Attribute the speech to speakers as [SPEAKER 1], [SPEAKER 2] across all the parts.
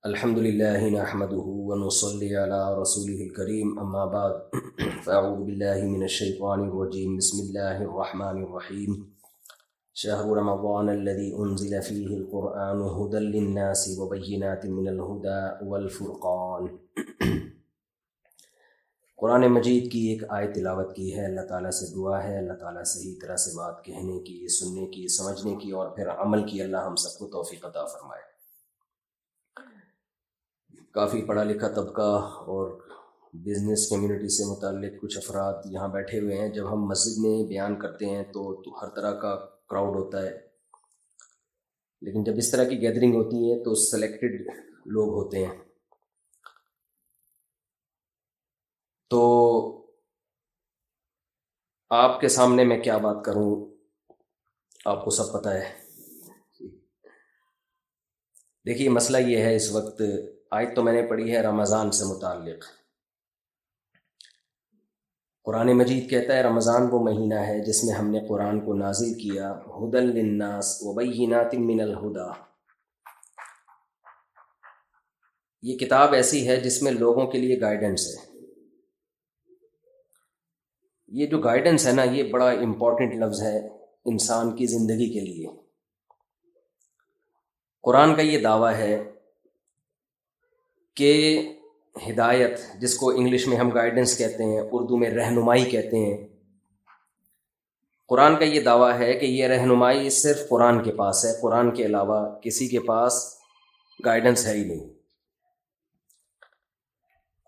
[SPEAKER 1] الحمد لله نحمده ونصلي على رسوله الكريم أما بعد فأعوذ بالله من الشيطان الرجيم بسم الله الرحمن الرحيم شهر رمضان الذي أنزل فيه القرآن هدى للناس وبينات من الهدى والفرقان۔ قرآن مجید کی ایک آیت تلاوت کی ہے۔ اللہ تعالیٰ سے دعا ہے اللہ تعالیٰ صحیح طرح سے بات کہنے کی، سننے کی، سمجھنے کی اور پھر عمل کی اللہ ہم سب کو توفیق عطا فرمائے۔ کافی پڑھا لکھا طبقہ اور بزنس کمیونٹی سے متعلق کچھ افراد یہاں بیٹھے ہوئے ہیں۔ جب ہم مسجد میں بیان کرتے ہیں تو ہر طرح کا کراؤڈ ہوتا ہے، لیکن جب اس طرح کی گیدرنگ ہوتی ہے تو سلیکٹڈ لوگ ہوتے ہیں۔ تو آپ کے سامنے میں کیا بات کروں، آپ کو سب پتہ ہے۔ دیکھیے مسئلہ یہ ہے، اس وقت آیت تو میں نے پڑھی ہے رمضان سے متعلق۔ قرآن مجید کہتا ہے رمضان وہ مہینہ ہے جس میں ہم نے قرآن کو نازل کیا، ہدی للناس وبینات من الہدی۔ یہ کتاب ایسی ہے جس میں لوگوں کے لیے گائیڈنس ہے۔ یہ جو گائیڈنس ہے نا، یہ بڑا امپورٹنٹ لفظ ہے انسان کی زندگی کے لیے۔ قرآن کا یہ دعویٰ ہے کہ ہدایت، جس کو انگلش میں ہم گائیڈنس کہتے ہیں، اردو میں رہنمائی کہتے ہیں، قرآن کا یہ دعویٰ ہے کہ یہ رہنمائی صرف قرآن کے پاس ہے، قرآن کے علاوہ کسی کے پاس گائیڈنس ہے ہی نہیں۔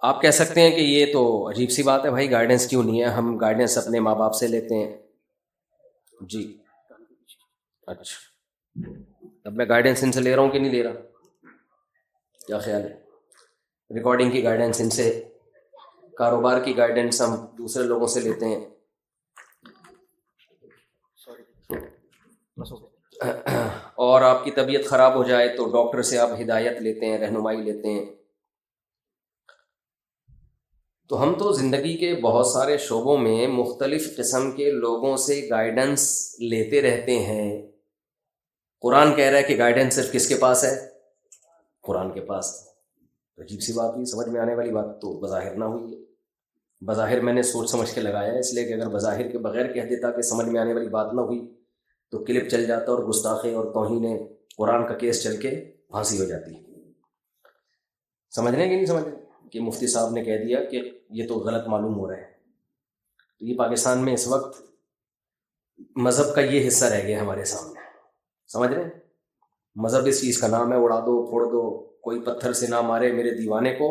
[SPEAKER 1] آپ کہہ سکتے ہیں کہ یہ تو عجیب سی بات ہے بھائی، گائیڈنس کیوں نہیں ہے؟ ہم گائیڈنس اپنے ماں باپ سے لیتے ہیں۔ جی اچھا، اب میں گائیڈنس ان سے لے رہا ہوں کہ نہیں لے رہا؟ کیا خیال ہے؟ ریکارڈنگ کی گائیڈنس ان سے، کاروبار کی گائیڈنس ہم دوسرے لوگوں سے لیتے ہیں، اور آپ کی طبیعت خراب ہو جائے تو ڈاکٹر سے آپ ہدایت لیتے ہیں، رہنمائی لیتے ہیں۔ تو ہم تو زندگی کے بہت سارے شعبوں میں مختلف قسم کے لوگوں سے گائیڈنس لیتے رہتے ہیں۔ قرآن کہہ رہا ہے کہ گائیڈنس صرف کس کے پاس ہے؟ قرآن کے پاس۔ عجیب سی بات ہوئی، سمجھ میں آنے والی بات تو بظاہر نہ ہوئی ہے۔ بظاہر میں نے سوچ سمجھ کے لگایا ہے، اس لیے کہ اگر بظاہر کے بغیر کہہ دیتا کہ سمجھ میں آنے والی بات نہ ہوئی تو کلپ چل جاتا اور گستاخی اور توہین قرآن کا کیس چل کے پھانسی ہو جاتی۔ سمجھ رہے ہیں کہ نہیں سمجھ رہے کہ مفتی صاحب نے کہہ دیا کہ یہ تو غلط معلوم ہو رہا ہے۔ تو یہ پاکستان میں اس وقت مذہب کا یہ حصہ رہ گیا ہمارے سامنے، سمجھ رہے ہیں؟ مذہب اس چیز کا نام ہے، اڑا دو پھوڑ دو، کوئی پتھر سے نہ مارے میرے دیوانے کو،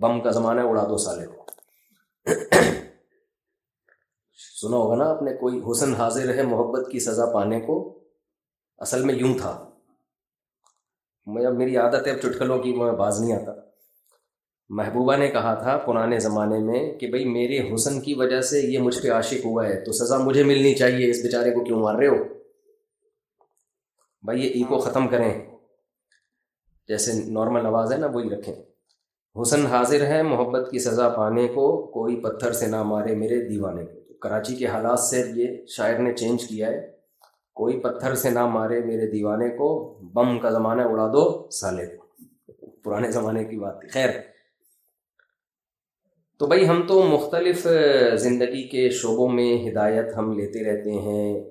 [SPEAKER 1] بم کا زمانہ ہے اڑا دو سالے کو۔ سنا ہوگا نا آپ نے، کوئی حسن حاضر ہے محبت کی سزا پانے کو، اصل میں یوں تھا۔ میری عادت ہے چٹکلوں کی، میں باز نہیں آتا۔ محبوبہ نے کہا تھا پرانے زمانے میں کہ بھئی میرے حسن کی وجہ سے یہ مجھ پہ عاشق ہوا ہے تو سزا مجھے ملنی چاہیے، اس بیچارے کو کیوں مار رہے ہو؟ بھائی یہ ایکو ختم کریں، جیسے نارمل آواز ہے نا وہی رکھیں۔ حسن حاضر ہے محبت کی سزا پانے کو، کوئی پتھر سے نہ مارے میرے دیوانے کو۔ کراچی کے حالات سے یہ شاعر نے چینج کیا ہے، کوئی پتھر سے نہ مارے میرے دیوانے کو، بم کا زمانہ اڑا دو سالے کو۔ پرانے زمانے کی بات تھی۔ خیر، تو بھائی ہم تو مختلف زندگی کے شعبوں میں ہدایت ہم لیتے رہتے ہیں،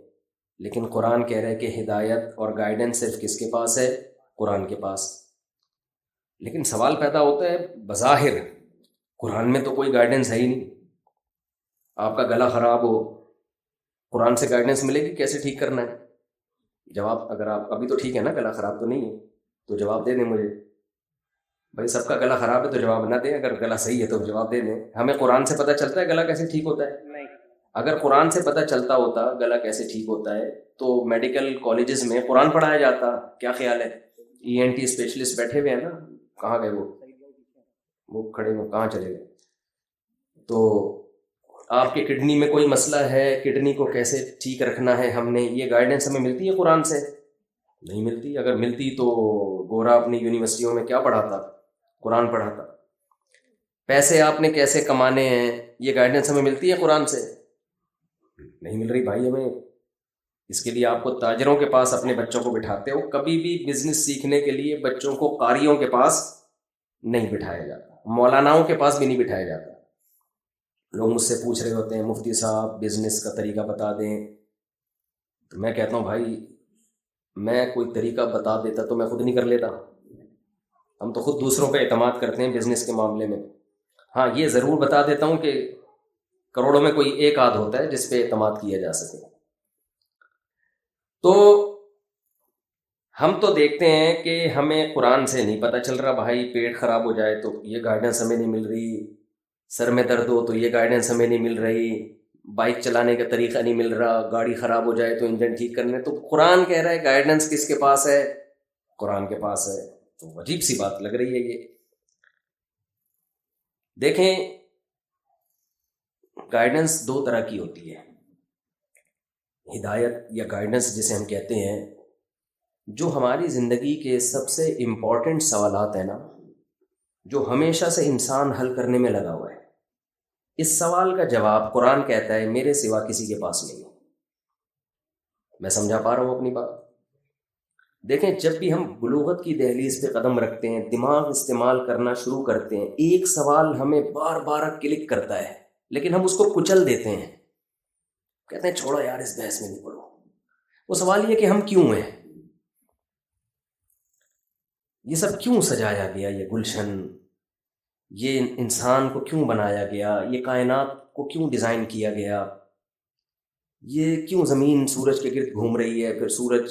[SPEAKER 1] لیکن قرآن کہہ رہا ہے کہ ہدایت اور گائیڈنس صرف کس کے پاس ہے؟ قرآن کے پاس۔ لیکن سوال پیدا ہوتا ہے، بظاہر قرآن میں تو کوئی گائیڈنس ہے ہی نہیں۔ آپ کا گلا خراب ہو، قرآن سے گائیڈنس ملے گی کیسے ٹھیک کرنا ہے؟ جواب، اگر آپ ابھی تو ٹھیک ہے نا، گلا خراب تو نہیں ہے، تو جواب دے دیں مجھے۔ بھائی سب کا گلا خراب ہے تو جواب نہ دیں، اگر گلا صحیح ہے تو جواب دے دیں۔ ہمیں قرآن سے پتہ چلتا ہے گلا کیسے ٹھیک ہوتا ہے؟ نہیں۔ اگر قرآن سے پتہ چلتا ہوتا گلا کیسے ٹھیک ہوتا ہے تو میڈیکل کالجز میں قرآن پڑھایا جاتا۔ کیا خیال ہے؟ ENT اسپیشلسٹ بیٹھے ہوئے ہیں نا، کہاں گئے وہ کھڑے ہوئے، کہاں چلے گئے؟ تو آپ کے کڈنی میں کوئی مسئلہ ہے، کڈنی کو کیسے ٹھیک رکھنا ہے، ہم نے یہ گائیڈنس ہمیں ملتی ہے قرآن سے؟ نہیں ملتی۔ اگر ملتی تو گورا اپنی یونیورسٹیوں میں کیا پڑھاتا؟ قرآن پڑھاتا۔ پیسے آپ نے کیسے کمانے ہیں، یہ گائیڈنس ہمیں ملتی ہے قرآن سے؟ نہیں مل رہی بھائی ہمیں۔ اس کے لیے آپ کو تاجروں کے پاس اپنے بچوں کو بٹھاتے ہو۔ کبھی بھی بزنس سیکھنے کے لیے بچوں کو قاریوں کے پاس نہیں بٹھایا جاتا, مولاناؤں کے پاس بھی نہیں بٹھایا جاتا. لوگ مجھ سے پوچھ رہے ہوتے ہیں مفتی صاحب بزنس کا طریقہ بتا دیں, تو میں کہتا ہوں بھائی میں کوئی طریقہ بتا دیتا تو میں خود نہیں کر لیتا. ہم تو خود دوسروں پہ اعتماد کرتے ہیں بزنس کے معاملے میں. ہاں یہ ضرور بتا دیتا ہوں کہ کروڑوں میں کوئی ایک آدھ ہوتا ہے جس پہ اعتماد کیا جا سکے. تو ہم تو دیکھتے ہیں کہ ہمیں قرآن سے نہیں پتہ چل رہا بھائی, پیٹ خراب ہو جائے تو یہ گائیڈنس ہمیں نہیں مل رہی, سر میں درد ہو تو یہ گائیڈنس ہمیں نہیں مل رہی, بائک چلانے کا طریقہ نہیں مل رہا, گاڑی خراب ہو جائے تو انجن ٹھیک کرنے. تو قرآن کہہ رہا ہے گائیڈنس کس کے پاس ہے؟ قرآن کے پاس ہے. تو عجیب سی بات لگ رہی ہے یہ. دیکھیں گائیڈنس دو طرح کی ہوتی ہے. ہدایت یا گائیڈنس جسے ہم کہتے ہیں, جو ہماری زندگی کے سب سے امپورٹنٹ سوالات ہیں نا, جو ہمیشہ سے انسان حل کرنے میں لگا ہوا ہے, اس سوال کا جواب قرآن کہتا ہے میرے سوا کسی کے پاس نہیں ہے. میں سمجھا پا رہا ہوں اپنی بات؟ دیکھیں جب بھی ہم بلوغت کی دہلیز پہ قدم رکھتے ہیں, دماغ استعمال کرنا شروع کرتے ہیں, ایک سوال ہمیں بار بار کلک کرتا ہے لیکن ہم اس کو کچل دیتے ہیں, کہتے ہیں چھوڑو یار اس بحث میں نہیں پڑو. وہ سوال یہ کہ ہم کیوں ہیں, یہ سب کیوں سجایا گیا, یہ گلشن, یہ انسان کو کیوں بنایا گیا, یہ کائنات کو کیوں ڈیزائن کیا گیا, یہ کیوں زمین سورج کے گرد گھوم رہی ہے, پھر سورج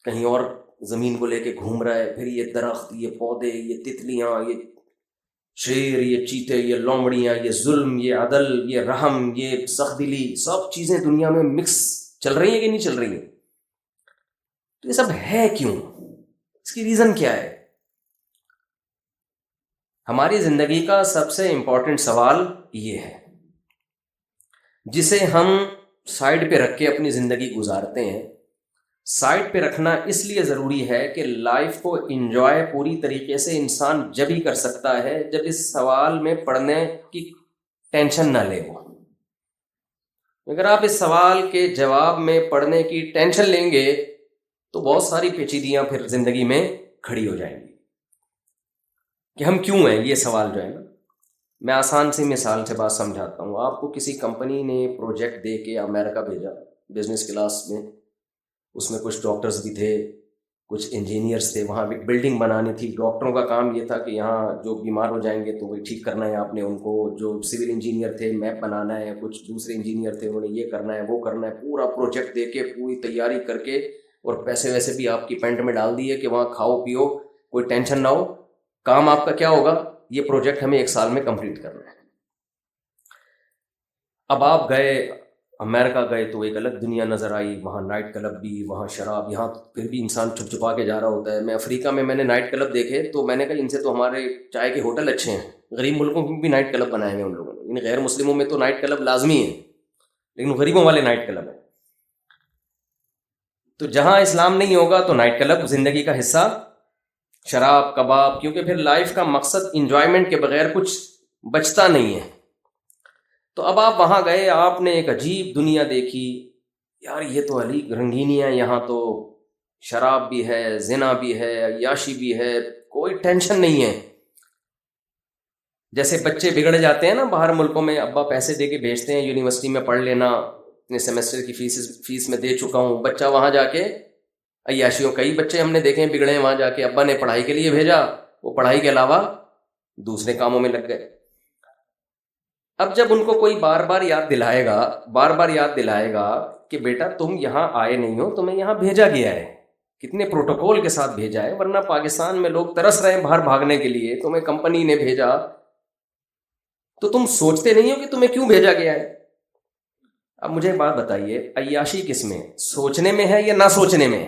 [SPEAKER 1] کہیں اور زمین کو لے کے گھوم رہا ہے, پھر یہ درخت, یہ پودے, یہ تتلیاں, یہ شیر, یہ چیتے, یہ لومڑیاں, یہ ظلم, یہ عدل, یہ رحم, یہ سخت دلی, سب چیزیں دنیا میں مکس چل رہی ہیں کہ نہیں چل رہی ہیں. تو یہ سب ہے کیوں, اس کی ریزن کیا ہے؟ ہماری زندگی کا سب سے امپورٹنٹ سوال یہ ہے جسے ہم سائڈ پہ رکھ کے اپنی زندگی گزارتے ہیں. سائڈ پہ رکھنا اس لیے ضروری ہے کہ لائف کو انجوائے پوری طریقے سے انسان جب ہی کر سکتا ہے جب اس سوال میں پڑھنے کی ٹینشن نہ لے. وہ اگر آپ اس سوال کے جواب میں پڑھنے کی ٹینشن لیں گے تو بہت ساری پیچیدگیاں پھر زندگی میں کھڑی ہو جائیں گی کہ ہم کیوں ہیں. یہ سوال جو ہے نا, میں آسان سی مثال سے بات سمجھاتا ہوں. آپ کو کسی کمپنی نے پروجیکٹ دے کے امریکہ بھیجا بزنس کلاس میں, اس میں کچھ ڈاکٹرز بھی تھے, کچھ انجینئرز تھے, وہاں ایک بلڈنگ بنانی تھی. ڈاکٹروں کا کام یہ تھا کہ یہاں جو بیمار ہو جائیں گے تو وہ ٹھیک کرنا ہے آپ نے ان کو. جو سول انجینئر تھے میپ بنانا ہے, کچھ دوسرے انجینئر تھے انہوں نے یہ کرنا ہے وہ کرنا ہے. پورا پروجیکٹ دے کے پوری تیاری کر کے اور پیسے ویسے بھی آپ کی پینٹ میں ڈال دیے کہ وہاں کھاؤ پیو, کوئی ٹینشن نہ ہو. کام آپ کا کیا ہوگا, یہ پروجیکٹ ہمیں 1 سال میں کمپلیٹ کرنا ہے. اب آپ گئے امریکہ گئے تو ایک الگ دنیا نظر آئی. وہاں نائٹ کلب بھی, وہاں شراب, یہاں پھر بھی انسان چھپ چھپا کے جا رہا ہوتا ہے. میں افریقہ میں نے نائٹ کلب دیکھے تو میں نے کہا ان سے تو ہمارے چائے کے ہوٹل اچھے ہیں. غریب ملکوں میں بھی نائٹ کلب بنائے ہوئے ان لوگوں نے. غیر مسلموں میں تو نائٹ کلب لازمی ہے لیکن غریبوں والے نائٹ کلب ہیں. تو جہاں اسلام نہیں ہوگا تو نائٹ کلب زندگی کا حصہ, شراب کباب, کیونکہ پھر لائف کا مقصد انجوائمنٹ کے بغیر کچھ بچتا نہیں ہے. تو اب آپ وہاں گئے, آپ نے ایک عجیب دنیا دیکھی. یار یہ تو علی رنگینی ہے, یہاں تو شراب بھی ہے, زنا بھی ہے, عیاشی بھی ہے, کوئی ٹینشن نہیں ہے. جیسے بچے بگڑ جاتے ہیں نا باہر ملکوں میں, ابا پیسے دے کے بھیجتے ہیں یونیورسٹی میں پڑھ لینا, اتنے سیمسٹر کی فیس میں دے چکا ہوں. بچہ وہاں جا کے عیاشیوں, کئی بچے ہم نے دیکھے ہیں بگڑے ہیں وہاں جا کے. ابا نے پڑھائی کے لیے بھیجا, وہ پڑھائی کے علاوہ دوسرے کاموں میں لگ گئے. اب جب ان کو کوئی بار بار یاد دلائے گا کہ بیٹا تم یہاں آئے نہیں ہو, تمہیں یہاں بھیجا گیا ہے, کتنے پروٹوکول کے ساتھ بھیجا ہے, ورنہ پاکستان میں لوگ ترس رہے ہیں باہر بھاگنے کے لیے, تمہیں کمپنی نے بھیجا. تو تم سوچتے نہیں ہو کہ تمہیں کیوں بھیجا گیا ہے. اب مجھے ایک بات بتائیے, عیاشی کس میں, سوچنے میں ہے یا نہ سوچنے میں؟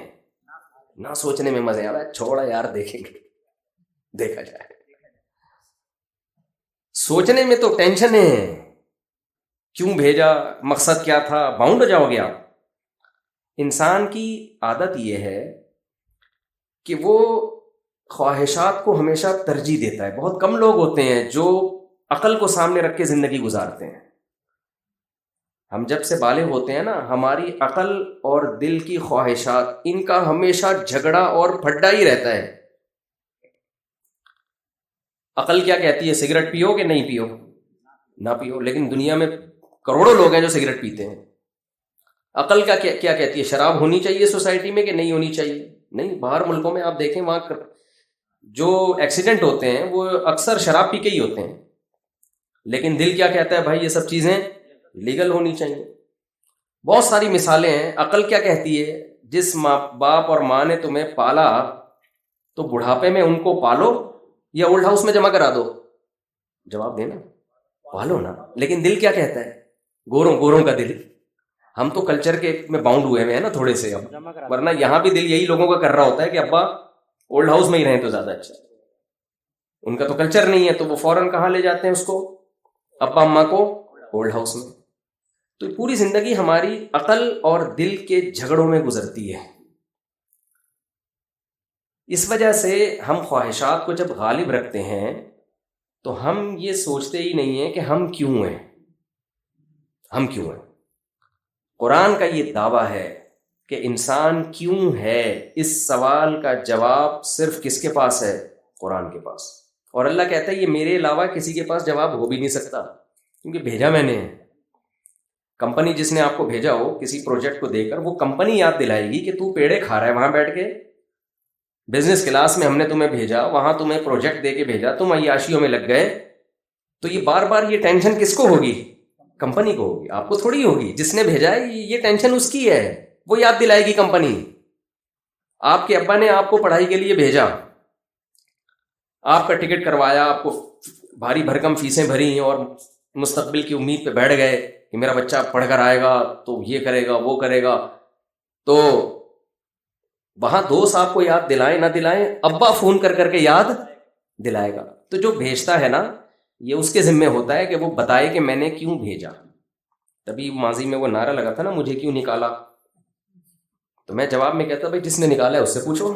[SPEAKER 1] نہ سوچنے میں مزے آ رہا ہے. چھوڑا یار دیکھیں گے, دیکھا جائے. سوچنے میں تو ٹینشن ہے, کیوں بھیجا, مقصد کیا تھا, باؤنڈ ہو جاؤ گے آپ. انسان کی عادت یہ ہے کہ وہ خواہشات کو ہمیشہ ترجیح دیتا ہے. بہت کم لوگ ہوتے ہیں جو عقل کو سامنے رکھ کے زندگی گزارتے ہیں. ہم جب سے بالغ ہوتے ہیں نا, ہماری عقل اور دل کی خواہشات, ان کا ہمیشہ جھگڑا اور پھڈا ہی رہتا ہے. عقل کیا کہتی ہے؟ سگریٹ پیو کہ نہیں پیو؟ نہ پیو. لیکن دنیا میں کروڑوں لوگ ہیں جو سگریٹ پیتے ہیں. عقل کا کیا کہتی ہے؟ شراب ہونی چاہیے سوسائٹی میں کہ نہیں ہونی چاہیے؟ نہیں. باہر ملکوں میں آپ دیکھیں وہاں جو ایکسیڈنٹ ہوتے ہیں وہ اکثر شراب پی کے ہی ہوتے ہیں. لیکن دل کیا کہتا ہے؟ بھائی یہ سب چیزیں لیگل ہونی چاہیے. بہت ساری مثالیں ہیں. عقل کیا کہتی ہے؟ جس ماں باپ اور ماں نے تمہیں پالا تو بڑھاپے میں ان کو پالو یا اولڈ ہاؤس میں جمع کرا دو. جواب دینا. پالو نا. لیکن دل کیا کہتا ہے؟ گوروں کا دل. ہم تو کلچر کے میں باؤنڈ ہوئے ہیں نا تھوڑے سے اب، ورنہ یہاں بھی دل یہی لوگوں کا کر رہا ہوتا ہے کہ ابا اولڈ ہاؤس میں ہی رہیں تو زیادہ اچھا. ان کا تو کلچر نہیں ہے تو وہ فوراً کہاں لے جاتے ہیں اس کو؟ ابا اماں کو اولڈ ہاؤس میں. تو پوری زندگی ہماری عقل اور دل کے جھگڑوں میں گزرتی ہے. اس وجہ سے ہم خواہشات کو جب غالب رکھتے ہیں تو ہم یہ سوچتے ہی نہیں ہیں کہ ہم کیوں ہیں. ہم کیوں ہیں؟ قرآن کا یہ دعویٰ ہے کہ انسان کیوں ہے، اس سوال کا جواب صرف کس کے پاس ہے؟ قرآن کے پاس. اور اللہ کہتا ہے یہ میرے علاوہ کسی کے پاس جواب ہو بھی نہیں سکتا، کیونکہ بھیجا میں نے. کمپنی جس نے آپ کو بھیجا ہو کسی پروجیکٹ کو دے کر، وہ کمپنی یاد دلائے گی کہ تو پیڑے کھا رہا ہے وہاں بیٹھ کے. بزنس کلاس میں ہم نے تمہیں بھیجا، وہاں تمہیں پروجیکٹ دے کے بھیجا، تم عیاشیوں میں لگ گئے. تو یہ بار بار یہ ٹینشن کس کو ہوگی؟ کمپنی کو ہوگی، آپ کو تھوڑی ہوگی. جس نے بھیجا ہے یہ ٹینشن اس کی ہے، وہ یاد دلائے گی کمپنی. آپ کے ابا نے آپ کو پڑھائی کے لیے بھیجا، آپ کا ٹکٹ کروایا، آپ کو بھاری بھرکم فیسیں بھری اور مستقبل کی امید پہ بیٹھ گئے کہ میرا بچہ پڑھ کر آئے گا تو یہ کرے گا وہ کرے گا. تو وہاں دوست آپ کو یاد دلائیں نہ دلائیں، ابا فون کر کر کے یاد دلائے گا. تو جو بھیجتا ہے نا یہ اس کے ذمہ ہوتا ہے کہ وہ بتائے کہ میں نے کیوں بھیجا. تبھی ماضی میں وہ نعرہ لگا تھا نا، مجھے کیوں نکالا. تو میں جواب میں کہتا بھائی جس نے نکالا ہے اس سے پوچھو.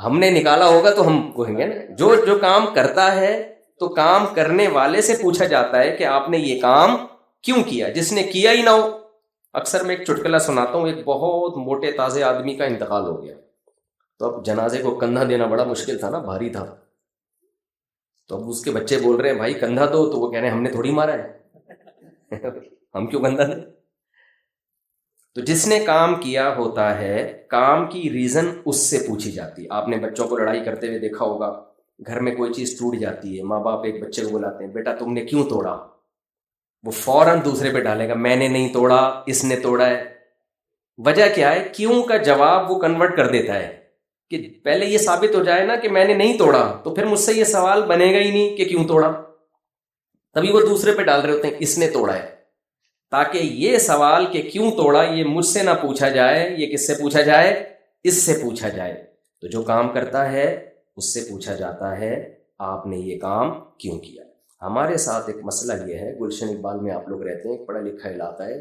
[SPEAKER 1] ہم نے نکالا ہوگا تو ہم کہیں گے نا. جو کام کرتا ہے تو کام کرنے والے سے پوچھا جاتا ہے کہ آپ نے یہ کام کیوں کیا. جس نے کیا ہی نہ ہو. اکثر میں ایک چٹکلا سناتا ہوں. ایک بہت موٹے تازے آدمی کا انتقال ہو گیا، تو اب جنازے کو کندھا دینا بڑا مشکل تھا نا، بھاری تھا. تو اب اس کے بچے بول رہے ہیں بھائی کندھا دو، تو وہ کہہ رہے ہیں ہم نے تھوڑی مارا ہے ہم کیوں کندھا دیں. تو جس نے کام کیا ہوتا ہے، کام کی ریزن اس سے پوچھی جاتی ہے. آپ نے بچوں کو لڑائی کرتے ہوئے دیکھا ہوگا، گھر میں کوئی چیز ٹوٹ جاتی ہے، ماں باپ ایک بچے کو بلاتے ہیں بیٹا تم نے کیوں توڑا. وہ فوراً دوسرے پہ ڈالے گا میں نے نہیں توڑا، اس نے توڑا ہے. وجہ کیا ہے؟ کیوں کا جواب وہ کنورٹ کر دیتا ہے کہ پہلے یہ ثابت ہو جائے نا کہ میں نے نہیں توڑا، تو پھر مجھ سے یہ سوال بنے گا ہی نہیں کہ کیوں توڑا. تبھی وہ دوسرے پہ ڈال رہے ہوتے ہیں اس نے توڑا ہے، تاکہ یہ سوال کہ کیوں توڑا یہ مجھ سے نہ پوچھا جائے. یہ کس سے پوچھا جائے؟ اس سے پوچھا جائے. تو جو کام کرتا ہے اس سے پوچھا جاتا ہے آپ نے یہ کام کیوں کیا. ہمارے ساتھ ایک مسئلہ یہ ہے، گلشن اقبال میں آپ لوگ رہتے ہیں، ایک پڑھا لکھا علاقہ ہے،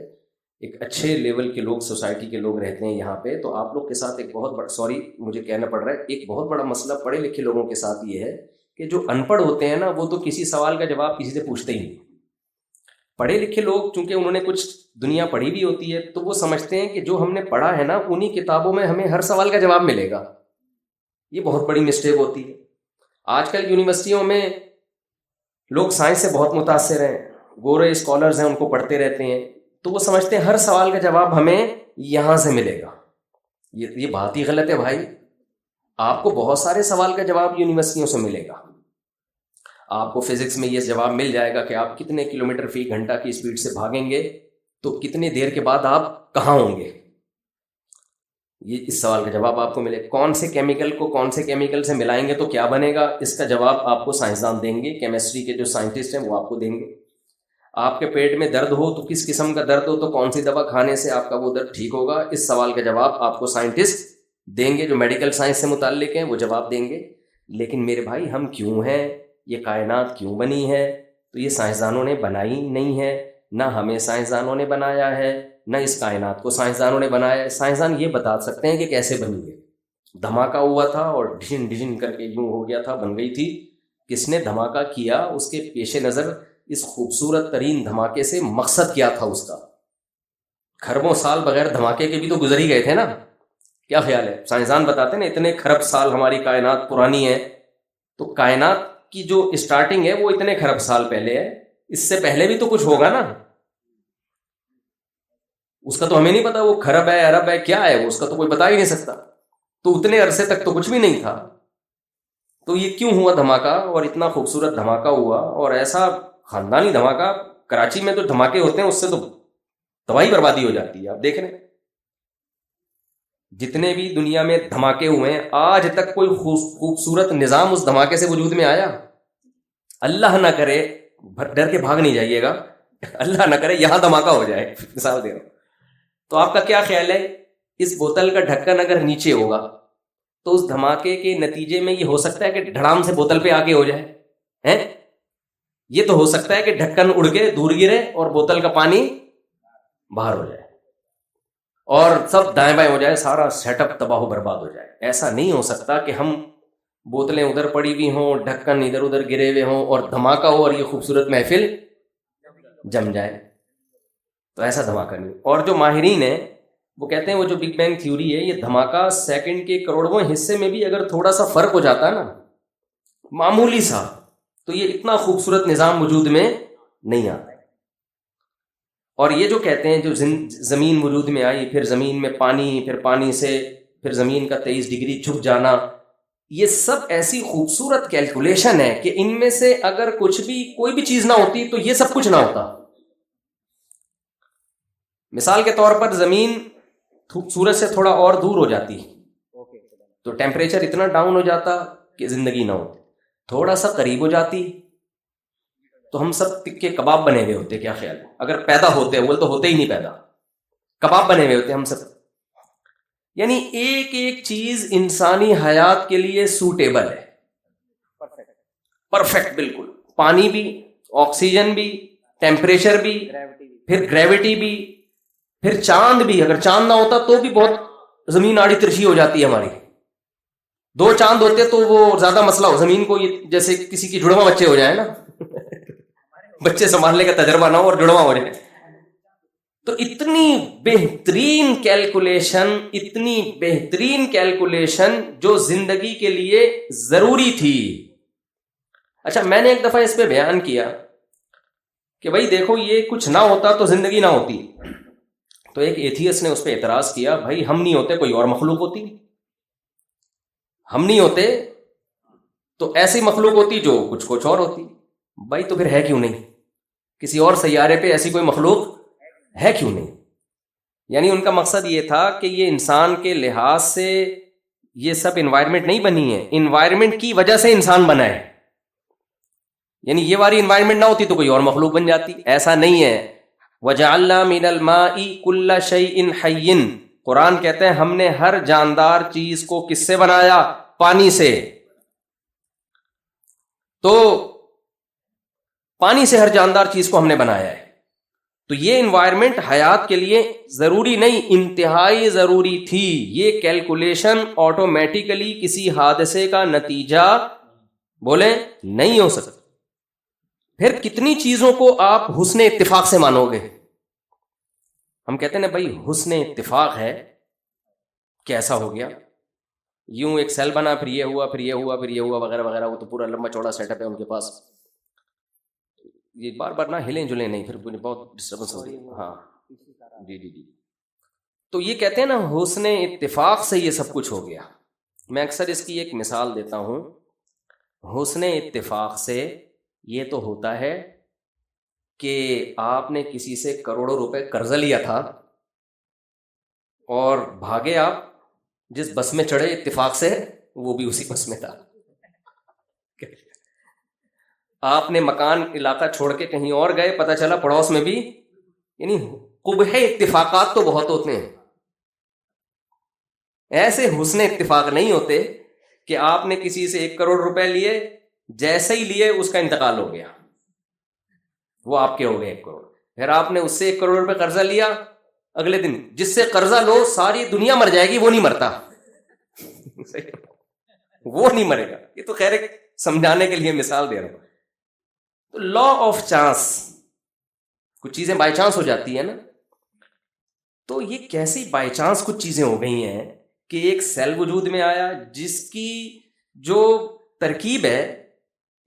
[SPEAKER 1] ایک اچھے لیول کے لوگ سوسائٹی کے لوگ رہتے ہیں یہاں پہ. تو آپ لوگ کے ساتھ ایک بہت بڑا، مجھے کہنا پڑ رہا ہے، ایک بہت بڑا مسئلہ پڑھے لکھے لوگوں کے ساتھ یہ ہے کہ جو ان پڑھ ہوتے ہیں نا وہ تو کسی سوال کا جواب کسی سے پوچھتے ہی نہیں. پڑھے لکھے لوگ چونکہ انہوں نے کچھ دنیا پڑھی بھی ہوتی ہے تو وہ سمجھتے ہیں کہ جو ہم نے پڑھا ہے نا انہی کتابوں میں ہمیں ہر سوال کا جواب ملے گا. یہ بہت بڑی مسٹیک ہوتی ہے. آج کل یونیورسٹیوں میں لوگ سائنس سے بہت متاثر ہیں، گورے اسکالرز ہیں ان کو پڑھتے رہتے ہیں، تو وہ سمجھتے ہیں ہر سوال کا جواب ہمیں یہاں سے ملے گا. یہ بات ہی غلط ہے بھائی. آپ کو بہت سارے سوال کا جواب یونیورسٹیوں سے ملے گا. آپ کو فزکس میں یہ جواب مل جائے گا کہ آپ کتنے کلومیٹر فی گھنٹہ کی اسپیڈ سے بھاگیں گے تو کتنے دیر کے بعد آپ کہاں ہوں گے. یہ اس سوال کا جواب آپ کو ملے. کون سے کیمیکل کو کون سے کیمیکل سے ملائیں گے تو کیا بنے گا، اس کا جواب آپ کو سائنسدان دیں گے. کیمسٹری کے جو سائنٹسٹ ہیں وہ آپ کو دیں گے. آپ کے پیٹ میں درد ہو تو کس قسم کا درد ہو تو کون سی دوا کھانے سے آپ کا وہ درد ٹھیک ہوگا، اس سوال کا جواب آپ کو سائنٹسٹ دیں گے. جو میڈیکل سائنس سے متعلق ہیں وہ جواب دیں گے. لیکن میرے بھائی ہم کیوں ہیں، یہ کائنات کیوں بنی ہے، تو یہ سائنسدانوں نے بنائی نہیں ہے، نہ ہمیں سائنسدانوں نے بنایا ہے، نہ اس کائنات کو سائنسدانوں نے بنایا ہے. سائنسدان یہ بتا سکتے ہیں کہ کیسے بنی ہے. دھماکہ ہوا تھا اور ڈھن ڈھن کر کے یوں ہو گیا تھا، بن گئی تھی. کس نے دھماکہ کیا، اس کے پیش نظر اس خوبصورت ترین دھماکے سے مقصد کیا تھا اس کا. کھربوں سال بغیر دھماکے کے بھی تو گزر ہی گئے تھے نا. کیا خیال ہے؟ سائنسدان بتاتے ہیں نا اتنے کھرب سال ہماری کائنات پرانی ہے، تو کائنات کی جو اسٹارٹنگ ہے وہ اتنے خرب سال پہلے ہے، اس سے پہلے بھی تو کچھ ہوگا نا، اس کا تو ہمیں نہیں پتا، وہ خرب ہے عرب ہے کیا ہے، اس کا تو کوئی بتا ہی نہیں سکتا. تو اتنے عرصے تک تو کچھ بھی نہیں تھا. تو یہ کیوں ہوا دھماکہ، اور اتنا خوبصورت دھماکہ ہوا، اور ایسا خاندانی دھماکہ. کراچی میں تو دھماکے ہوتے ہیں اس سے تو تباہی بربادی ہو جاتی ہے. آپ دیکھ رہے ہیں جتنے بھی دنیا میں دھماکے ہوئے ہیں، آج تک کوئی خوبصورت نظام اس دھماکے سے وجود میں آیا؟ اللہ نہ کرے، ڈر کے بھاگ نہیں جائیے گا، اللہ نہ کرے یہاں دھماکہ ہو جائے، مثال دے رہا ہوں. تو آپ کا کیا خیال ہے، اس بوتل کا ڈھکن اگر نیچے ہوگا تو اس دھماکے کے نتیجے میں یہ ہو سکتا ہے کہ دھڑام سے بوتل پہ آگے ہو جائے؟ یہ تو ہو سکتا ہے کہ ڈھکن اڑ کے دور گرے اور بوتل کا پانی باہر ہو جائے اور سب دائیں بائیں ہو جائے، سارا سیٹ اپ تباہ و برباد ہو جائے. ایسا نہیں ہو سکتا کہ ہم بوتلیں ادھر پڑی ہوئی ہوں، ڈھکن ادھر ادھر گرے ہوئے ہوں اور دھماکہ ہو اور یہ خوبصورت محفل جم جائے. تو ایسا دھماکہ نہیں. اور جو ماہرین ہیں وہ کہتے ہیں وہ جو بگ بینگ تھیوری ہے، یہ دھماکہ سیکنڈ کے کروڑواں حصے میں بھی اگر تھوڑا سا فرق ہو جاتا ہے نا، معمولی سا، تو یہ اتنا خوبصورت نظام وجود میں نہیں آتا. اور یہ جو کہتے ہیں جو زمین وجود میں آئی، پھر زمین میں پانی، پھر پانی سے پھر زمین کا 23 ڈگری جھک جانا، یہ سب ایسی خوبصورت کیلکولیشن ہے کہ ان میں سے اگر کچھ بھی کوئی بھی چیز نہ ہوتی تو یہ سب کچھ نہ ہوتا. مثال کے طور پر زمین سورج سے تھوڑا اور دور ہو جاتی تو ٹیمپریچر اتنا ڈاؤن ہو جاتا کہ زندگی نہ ہوتی. تھوڑا سا قریب ہو جاتی تو ہم سب تکے کباب بنے ہوئے ہوتے. کیا خیال ہے، اگر پیدا ہوتے، وہ تو ہوتے ہی نہیں پیدا، کباب بنے ہوئے ہوتے ہم سب. یعنی ایک ایک چیز انسانی حیات کے لیے سوٹیبل ہے، پرفیکٹ بالکل. پانی بھی، آکسیجن بھی، ٹیمپریچر بھی، پھر گریوٹی بھی، پھر چاند بھی. اگر چاند نہ ہوتا تو بھی بہت زمین آڑی ترچھی ہو جاتی ہے ہماری. 2 چاند ہوتے تو وہ زیادہ مسئلہ ہو زمین کو، جیسے کسی کی جڑواں بچے ہو جائے نا، بچے سنبھالنے کا تجربہ نہ ہو اور جڑواں ہو جائے. تو اتنی بہترین کیلکولیشن، اتنی بہترین کیلکولیشن جو زندگی کے لیے ضروری تھی. اچھا، میں نے ایک دفعہ اس پہ بیان کیا کہ بھائی دیکھو یہ کچھ نہ ہوتا تو زندگی نہ ہوتی. تو ایک ایتھیسٹ نے اس پہ اعتراض کیا، بھائی ہم نہیں ہوتے کوئی اور مخلوق ہوتی، ہم نہیں ہوتے تو ایسی مخلوق ہوتی جو کچھ اور ہوتی. بھائی تو پھر ہے کیوں نہیں؟ کسی اور سیارے پہ ایسی کوئی مخلوق ہے کیوں نہیں؟ یعنی ان کا مقصد یہ تھا کہ یہ انسان کے لحاظ سے یہ سب انوائرمنٹ نہیں بنی ہے، انوائرمنٹ کی وجہ سے انسان بنا ہے. یعنی یہ والی انوائرمنٹ نہ ہوتی تو کوئی اور مخلوق بن جاتی. ایسا نہیں ہے. وَجَعَلْنَا مِنَ الْمَاءِ كُلَّ شَيْءٍ حَيٍّ، قرآن کہتے ہیں ہم نے ہر جاندار چیز کو کس سے بنایا؟ پانی سے. تو پانی سے ہر جاندار چیز کو ہم نے بنایا ہے. تو یہ انوائرمنٹ حیات کے لیے ضروری نہیں، انتہائی ضروری تھی. یہ کیلکولیشن آٹومیٹیکلی کسی حادثے کا نتیجہ بولیں نہیں ہو سکتا. پھر کتنی چیزوں کو آپ حسن اتفاق سے مانو گے؟ ہم کہتے ہیں نا بھائی حسن اتفاق ہے، کیسا ہو گیا، یوں ایک سیل بنا، پھر یہ ہوا، پھر یہ ہوا، پھر یہ ہوا، وغیرہ وغیرہ. وہ تو پورا لمبا چوڑا سیٹ اپ ہے ان کے پاس. یہ بار بار نہ ہلیں جلیں نہیں، پھر بہت ڈسٹربنس ہوتی ہے. ہاں جی. تو یہ کہتے ہیں نا حسن اتفاق سے یہ سب کچھ ہو گیا. میں اکثر اس کی ایک مثال دیتا ہوں. حسن اتفاق سے یہ تو ہوتا ہے کہ آپ نے کسی سے کروڑوں روپے قرضہ لیا تھا اور بھاگے، آپ جس بس میں چڑھے اتفاق سے وہ بھی اسی بس میں تھا. آپ نے مکان علاقہ چھوڑ کے کہیں اور گئے، پتہ چلا پڑوس میں بھی. یعنی قبح اتفاقات تو بہت ہوتے ہیں، ایسے حسن اتفاق نہیں ہوتے کہ آپ نے کسی سے 1 کروڑ روپے لیے، جیسے ہی لیے اس کا انتقال ہو گیا، وہ آپ کے ہو گئے 1 کروڑ. پھر آپ نے اس سے 1 کروڑ روپے قرضہ لیا، اگلے دن جس سے قرضہ لو ساری دنیا مر جائے گی، وہ نہیں مرتا. وہ نہیں مرے گا. یہ تو خیر سمجھانے کے لیے مثال دے رہا ہوں. تو لا آف چانس، کچھ چیزیں بائی چانس ہو جاتی ہیں نا. تو یہ کیسی بائی چانس کچھ چیزیں ہو گئی ہیں کہ ایک سیل وجود میں آیا جس کی جو ترکیب ہے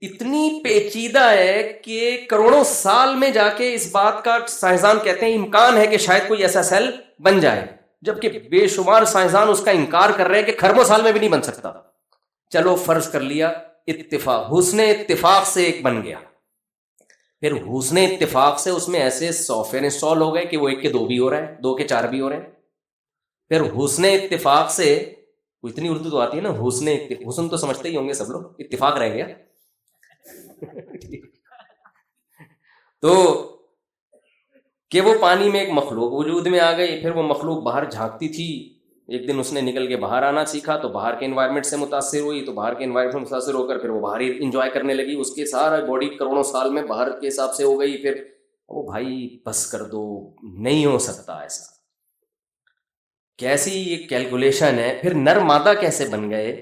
[SPEAKER 1] اتنی پیچیدہ ہے کہ کروڑوں سال میں جا کے اس بات کا سائنسدان کہتے ہیں امکان ہے کہ شاید کوئی ایسا سیل بن جائے، جبکہ بے شمار سائنسدان اس کا انکار کر رہے ہیں کہ خربوں سال میں بھی نہیں بن سکتا. چلو فرض کر لیا اتفاق، حسن اتفاق سے ایک بن گیا. پھر حسن اتفاق سے اس میں ایسے سافٹ ویئر انسٹال ہو گئے کہ وہ 1 کے 2 بھی ہو رہا ہے، 2 کے 4 بھی ہو رہے ہیں. پھر حسن اتفاق سے، اتنی اردو تو آتی ہے نا، حسن تو سمجھتے ہی ہوں گے سب لوگ، اتفاق رہ گیا. تو کہ وہ پانی میں ایک مخلوق وجود میں آ گئی. پھر وہ مخلوق باہر جھانکتی تھی، ایک دن اس نے نکل کے باہر آنا سیکھا تو باہر کے انوائرمنٹ سے متاثر ہوئی، تو باہر کے انوائرمنٹ سے متاثر ہو کر پھر وہ باہر ہی انجوائے کرنے لگی. اس کے سارا باڈی کروڑوں سال میں باہر کے حساب سے ہو گئی. پھر وہ بھائی بس کر دو، نہیں ہو سکتا ایسا. کیسی یہ کیلکولیشن ہے؟ پھر نر مادہ کیسے بن گئے،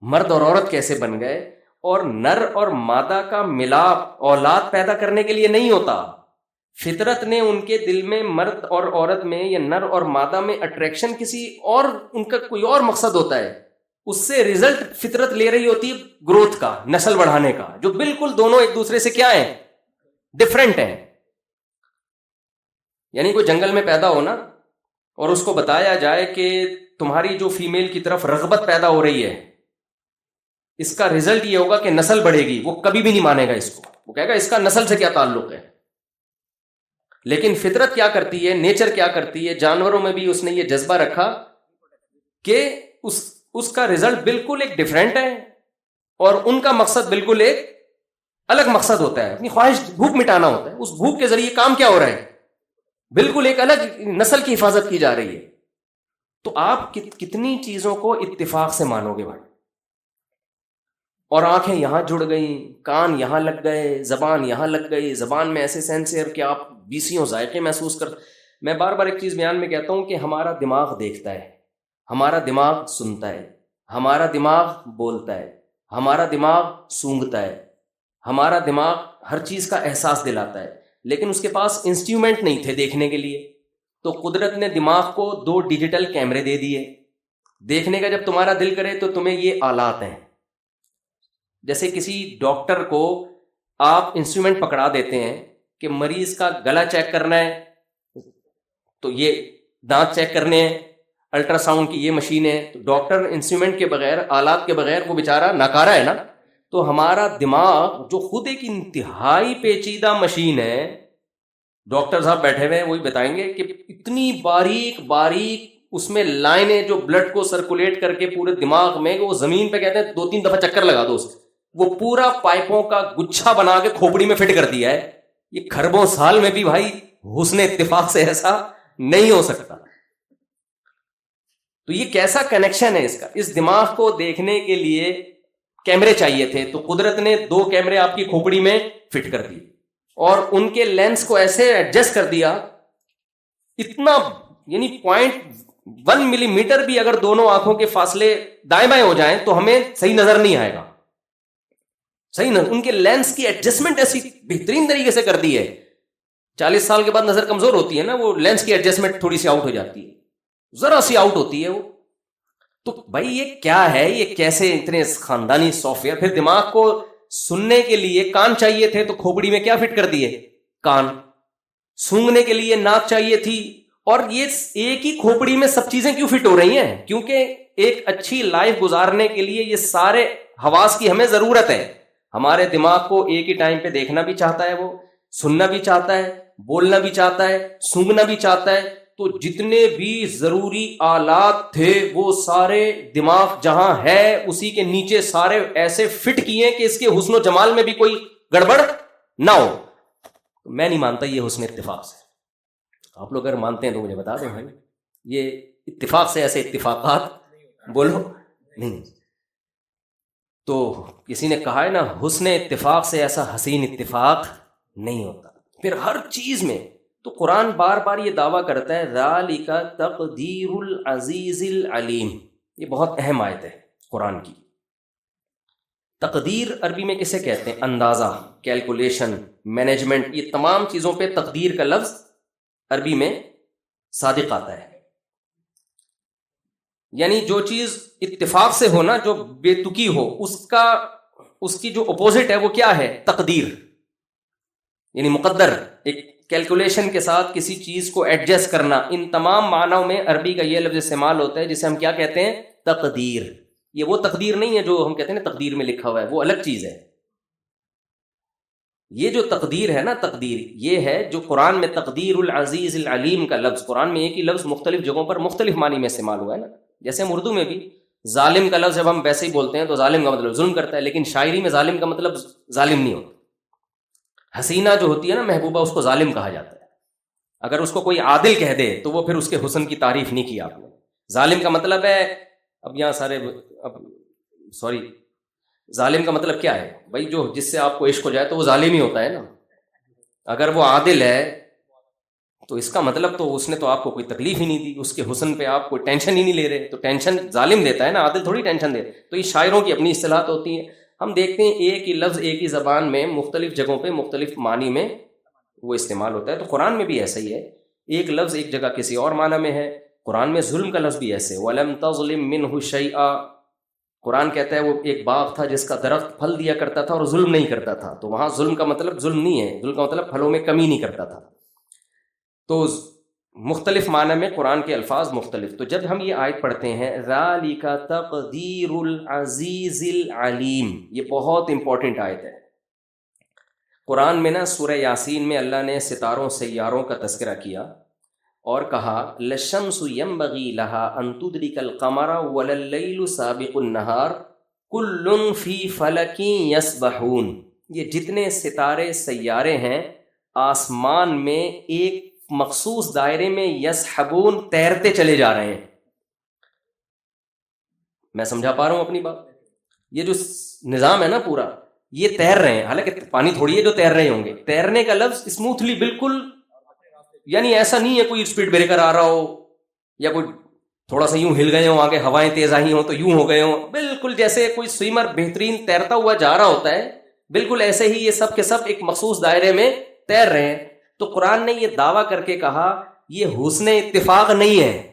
[SPEAKER 1] مرد اور عورت کیسے بن گئے؟ اور نر اور مادہ کا ملاپ اولاد پیدا کرنے کے لیے نہیں ہوتا. فطرت نے ان کے دل میں مرد اور عورت میں یا نر اور مادہ میں اٹریکشن کسی اور، ان کا کوئی اور مقصد ہوتا ہے، اس سے ریزلٹ فطرت لے رہی ہوتی ہے گروتھ کا، نسل بڑھانے کا، جو بالکل دونوں ایک دوسرے سے کیا ہیں، ڈفرنٹ ہیں. یعنی کوئی جنگل میں پیدا ہونا اور اس کو بتایا جائے کہ تمہاری جو فیمیل کی طرف رغبت پیدا ہو رہی ہے، اس کا ریزلٹ یہ ہوگا کہ نسل بڑھے گی، وہ کبھی بھی نہیں مانے گا اس کو. وہ کہے گا اس کا نسل سے کیا تعلق ہے. لیکن فطرت کیا کرتی ہے، نیچر کیا کرتی ہے، جانوروں میں بھی اس نے یہ جذبہ رکھا کہ اس کا رزلٹ بالکل ایک ڈیفرنٹ ہے، اور ان کا مقصد بالکل ایک الگ مقصد ہوتا ہے، اپنی خواہش بھوک مٹانا ہوتا ہے. اس بھوک کے ذریعے کام کیا ہو رہا ہے، بالکل ایک الگ نسل کی حفاظت کی جا رہی ہے. تو آپ کتنی چیزوں کو اتفاق سے مانو گے بھائی. اور آنکھیں یہاں جڑ گئیں، کان یہاں لگ گئے، زبان یہاں لگ گئی، زبان میں ایسے سینسر کہ آپ 20 ذائقے محسوس کر. میں بار بار ایک چیز بیان میں کہتا ہوں کہ ہمارا دماغ دیکھتا ہے، ہمارا دماغ سنتا ہے، ہمارا دماغ بولتا ہے، ہمارا دماغ سونگھتا ہے، ہمارا دماغ ہر چیز کا احساس دلاتا ہے. لیکن اس کے پاس انسٹرومنٹ نہیں تھے دیکھنے کے لیے، تو قدرت نے دماغ کو 2 ڈیجیٹل کیمرے دے دیے. دیکھنے کا جب تمہارا دل کرے تو تمہیں یہ آلات ہیں. جیسے کسی ڈاکٹر کو آپ انسٹرومنٹ پکڑا دیتے ہیں کہ مریض کا گلا چیک کرنا ہے تو یہ دانت چیک کرنے ہیں، الٹرا ساؤنڈ کی یہ مشین ہے، تو ڈاکٹر انسٹرومنٹ کے بغیر، آلات کے بغیر وہ بیچارہ ناکارہ ہے نا. تو ہمارا دماغ جو خود ایک انتہائی پیچیدہ مشین ہے، ڈاکٹر صاحب بیٹھے ہوئے ہیں وہی بتائیں گے کہ اتنی باریک باریک اس میں لائنیں جو بلڈ کو سرکولیٹ کر کے پورے دماغ میں، وہ زمین پہ کہتے ہیں 2-3 دفعہ چکر لگا دو اس کے، وہ پورا پائپوں کا گچھا بنا کے کھوپڑی میں فٹ کر دیا ہے. یہ خربوں سال میں بھی بھائی حسن اتفاق سے ایسا نہیں ہو سکتا. تو یہ کیسا کنیکشن ہے اس کا. اس دماغ کو دیکھنے کے لیے کیمرے چاہیے تھے، تو قدرت نے 2 کیمرے آپ کی کھوپڑی میں فٹ کر دی، اور ان کے لینس کو ایسے ایڈجسٹ کر دیا، اتنا یعنی 0.1 ملی میٹر بھی اگر دونوں آنکھوں کے فاصلے دائیں بائیں ہو جائیں تو ہمیں صحیح نظر نہیں آئے گا. صحیح نظر، ان کے لینس کی ایڈجسٹمنٹ ایسی بہترین طریقے سے کر دی ہے. 40 سال کے بعد نظر کمزور ہوتی ہے نا، وہ لینس کی ایڈجسٹمنٹ تھوڑی سی آؤٹ ہو جاتی ہے، ذرا سی آؤٹ ہوتی ہے وہ. تو بھائی یہ کیا ہے، یہ کیسے اتنے خاندانی سافٹ ویئر. پھر دماغ کو سننے کے لیے کان چاہیے تھے، تو کھوپڑی میں کیا فٹ کر دیے، کان. سونگنے کے لیے ناک چاہیے تھی، اور یہ ایک ہی کھوپڑی میں سب چیزیں کیوں فٹ ہو رہی ہیں؟ کیونکہ ایک اچھی لائف گزارنے کے لیے یہ سارے حواس کی ہمیں ضرورت ہے. ہمارے دماغ کو ایک ہی ٹائم پہ دیکھنا بھی چاہتا ہے، وہ سننا بھی چاہتا ہے، بولنا بھی چاہتا ہے، سونگنا بھی چاہتا ہے. تو جتنے بھی ضروری آلات تھے وہ سارے دماغ جہاں ہے اسی کے نیچے سارے ایسے فٹ کیے کہ اس کے حسن و جمال میں بھی کوئی گڑبڑ نہ ہو. میں نہیں مانتا یہ حسن اتفاق سے. آپ لوگ اگر مانتے ہیں تو مجھے بتا دیں بھائی، یہ اتفاق سے ایسے اتفاقات بولو نہیں. تو کسی نے کہا ہے نا، حسن اتفاق سے ایسا حسین اتفاق نہیں ہوتا. پھر ہر چیز میں تو قرآن بار بار یہ دعویٰ کرتا ہے ذالک تقدیر العزیز العلیم. یہ بہت اہم آیت ہے قرآن کی. تقدیر عربی میں کسے کہتے ہیں؟ اندازہ، کیلکولیشن، مینجمنٹ. یہ تمام چیزوں پہ تقدیر کا لفظ عربی میں صادق آتا ہے. یعنی جو چیز اتفاق سے ہو نا، جو بے تکی ہو، اس کی جو اپوزٹ ہے وہ کیا ہے؟ تقدیر، یعنی مقدر، ایک کیلکولیشن کے ساتھ کسی چیز کو ایڈجسٹ کرنا. ان تمام معنوں میں عربی کا یہ لفظ استعمال ہوتا ہے جسے ہم کیا کہتے ہیں؟ تقدیر. یہ وہ تقدیر نہیں ہے جو ہم کہتے ہیں نا تقدیر میں لکھا ہوا ہے، وہ الگ چیز ہے. یہ جو تقدیر ہے نا، تقدیر یہ ہے جو قرآن میں تقدیر العزیز العلیم کا لفظ، قرآن میں ایک ہی لفظ مختلف جگہوں پر مختلف معنی میں استعمال ہوا ہے نا. جیسے ہم اردو میں بھی ظالم کا لفظ جب ہم ویسے ہی بولتے ہیں تو ظالم کا مطلب ظلم کرتا ہے، لیکن شاعری میں ظالم کا مطلب ظالم نہیں ہوتا. حسینہ جو ہوتی ہے نا محبوبہ، اس کو ظالم کہا جاتا ہے. اگر اس کو کوئی عادل کہہ دے تو وہ پھر اس کے حسن کی تعریف نہیں کی آپ نے. ظالم کا مطلب ہے، اب یہاں سارے ظالم کا مطلب کیا ہے بھائی؟ جو جس سے آپ کو عشق ہو جائے تو وہ ظالم ہی ہوتا ہے نا. اگر وہ عادل ہے تو اس کا مطلب تو اس نے تو آپ کو کوئی تکلیف ہی نہیں دی، اس کے حسن پہ آپ کوئی ٹینشن ہی نہیں لے رہے. تو ٹینشن ظالم دیتا ہے نا، عادل تھوڑی ٹینشن دے. تو یہ شاعروں کی اپنی اصطلاحات ہوتی ہیں. ہم دیکھتے ہیں ایک ہی لفظ ایک ہی زبان میں مختلف جگہوں پہ مختلف معنی میں وہ استعمال ہوتا ہے. تو قرآن میں بھی ایسا ہی ہے، ایک لفظ ایک جگہ کسی اور معنی میں ہے. قرآن میں ظلم کا لفظ بھی ایسے، وَلَمْ تَظْلِمْ مِنْهُ شَيْئًا. قرآن کہتا ہے وہ ایک باغ تھا جس کا درخت پھل دیا کرتا تھا اور ظلم نہیں کرتا تھا. تو وہاں ظلم کا مطلب ظلم نہیں ہے، ظلم کا مطلب پھلوں میں کمی نہیں کرتا تھا. تو مختلف معنی میں قرآن کے الفاظ مختلف. تو جب ہم یہ آیت پڑھتے ہیں ذَلِكَ تَقْدِيرُ الْعَزِيزِ الْعَلِيمِ، یہ بہت امپورٹنٹ آیت ہے. قرآن میں نا سورہ یاسین میں اللہ نے ستاروں سیاروں کا تذکرہ کیا اور کہا لَلشَّمْسُ يَنبَغِي لَهَا أَن تُدْرِكَ الْقَمَرَ وَلَا اللَّيْلُ سَابِقُ النَّهَارِ كُلٌّ فِي فَلَكٍ يَسْبَحُونَ. یہ جتنے ستارے سیارے ہیں آسمان میں ایک مخصوص دائرے میں یسحبون، تیرتے چلے جا رہے ہیں. میں سمجھا پا رہا ہوں اپنی بات؟ یہ جو نظام ہے نا پورا، یہ تیر رہے ہیں. حالانکہ پانی تھوڑی ہے جو تیر رہے ہوں گے. تیرنے کا لفظ اسموتھلی، بالکل، یعنی ایسا نہیں ہے کوئی اسپیڈ بریکر آ رہا ہو یا کوئی تھوڑا سا یوں ہل گئے ہوں، آگے ہوائیں تیز آئی ہوں تو یوں ہو گئے ہوں. بالکل جیسے کوئی سوئمر بہترین تیرتا ہوا جا رہا ہوتا ہے، بالکل ایسے ہی یہ سب کے سب ایک مخصوص دائرے میں تیر رہے ہیں. تو قرآن نے یہ دعویٰ کر کے کہا یہ حسن اتفاق نہیں ہے،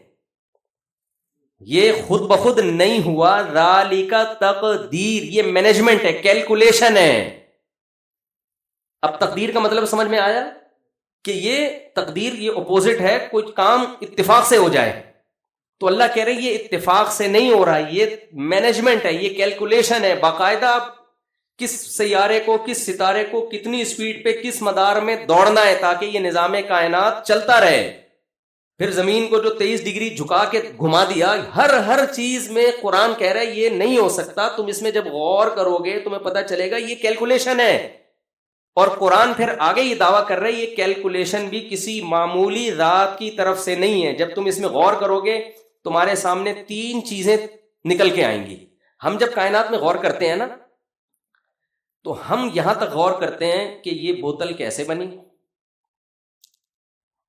[SPEAKER 1] یہ خود بخود نہیں ہوا. ذَلِكَ تقدیر، یہ مینجمنٹ ہے، کیلکولیشن ہے. اب تقدیر کا مطلب سمجھ میں آیا کہ یہ تقدیر، یہ اپوزٹ ہے، کوئی کام اتفاق سے ہو جائے. تو اللہ کہہ رہے یہ اتفاق سے نہیں ہو رہا، یہ مینجمنٹ ہے، یہ کیلکولیشن ہے. باقاعدہ کس سیارے کو، کس ستارے کو کتنی اسپیڈ پہ کس مدار میں دوڑنا ہے تاکہ یہ نظام کائنات چلتا رہے. پھر زمین کو جو 23 ڈگری جھکا کے گھما دیا، ہر چیز میں قرآن کہہ رہا ہے یہ نہیں ہو سکتا. تم اس میں جب غور کرو گے تمہیں پتہ چلے گا یہ کیلکولیشن ہے. اور قرآن پھر آگے یہ دعویٰ کر رہا ہے یہ کیلکولیشن بھی کسی معمولی ذات کی طرف سے نہیں ہے. جب تم اس میں غور کرو گے تمہارے سامنے 3 چیزیں نکل کے آئیں گی. ہم جب کائنات میں غور کرتے ہیں نا تو ہم یہاں تک غور کرتے ہیں کہ یہ بوتل کیسے بنی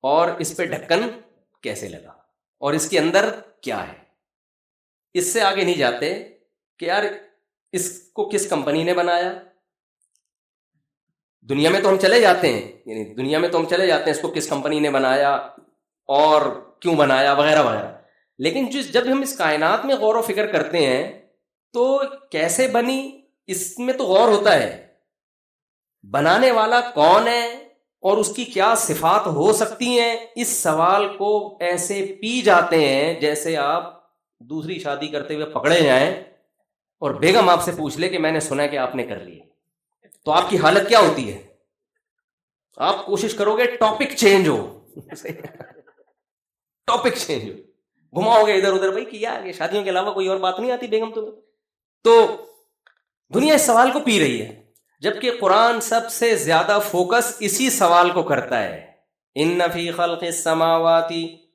[SPEAKER 1] اور اس پہ ڈھکن کیسے لگا اور اس کے اندر کیا ہے. اس سے آگے نہیں جاتے کہ یار اس کو کس کمپنی نے بنایا. دنیا میں تو ہم چلے جاتے ہیں، یعنی دنیا میں تو ہم چلے جاتے ہیں اس کو کس کمپنی نے بنایا اور کیوں بنایا وغیرہ وغیرہ. لیکن جب ہم اس کائنات میں غور و فکر کرتے ہیں تو کیسے بنی اس میں تو غور ہوتا ہے. بنانے والا کون ہے اور اس کی کیا صفات ہو سکتی ہیں، اس سوال کو ایسے پی جاتے ہیں جیسے آپ دوسری شادی کرتے ہوئے پکڑے جائیں اور بیگم آپ سے پوچھ لے کہ میں نے سنا ہے کہ آپ نے کر لی. تو آپ کی حالت کیا ہوتی ہے؟ آپ کوشش کرو گے ٹاپک چینج ہو، ٹاپک چینج ہو، گھماؤ گے ادھر ادھر، بھائی کیا شادیوں کے علاوہ کوئی اور بات نہیں آتی بیگم تمہیں. تو دنیا اس سوال کو پی رہی ہے، جبکہ قرآن سب سے زیادہ فوکس اسی سوال کو کرتا ہے. ان فی خلق السماوات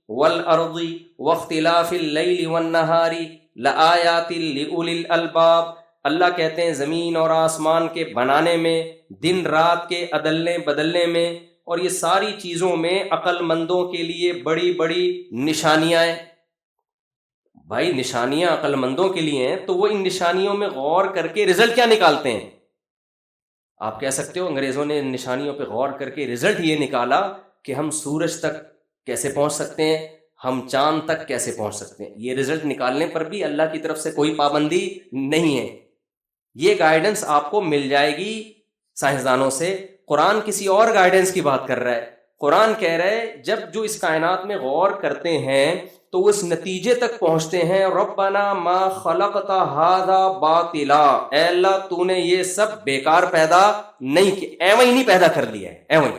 [SPEAKER 1] والارض واختلاف اللیل والنہار لآیات لأولی الالباب. اللہ کہتے ہیں زمین اور آسمان کے بنانے میں، دن رات کے عدلنے بدلنے میں، اور یہ ساری چیزوں میں عقل مندوں کے لیے بڑی بڑی نشانیاں ہیں. بھائی نشانیاں عقل مندوں کے لیے ہیں تو وہ ان نشانیوں میں غور کر کے رزلٹ کیا نکالتے ہیں؟ آپ کہہ سکتے ہو انگریزوں نے ان نشانیوں پہ غور کر کے رزلٹ یہ نکالا کہ ہم سورج تک کیسے پہنچ سکتے ہیں، ہم چاند تک کیسے پہنچ سکتے ہیں. یہ رزلٹ نکالنے پر بھی اللہ کی طرف سے کوئی پابندی نہیں ہے. یہ گائیڈنس آپ کو مل جائے گی سائنسدانوں سے. قرآن کسی اور گائیڈنس کی بات کر رہا ہے. قرآن کہہ رہا ہے جب جو اس کائنات میں غور کرتے ہیں تو وہ اس نتیجے تک پہنچتے ہیں ربنا ما خلقت ھذا باطلا، اے اللہ تو نے یہ سب بیکار پیدا نہیں کیا، ایویں ہی نہیں پیدا کر دیا ہے ایویں.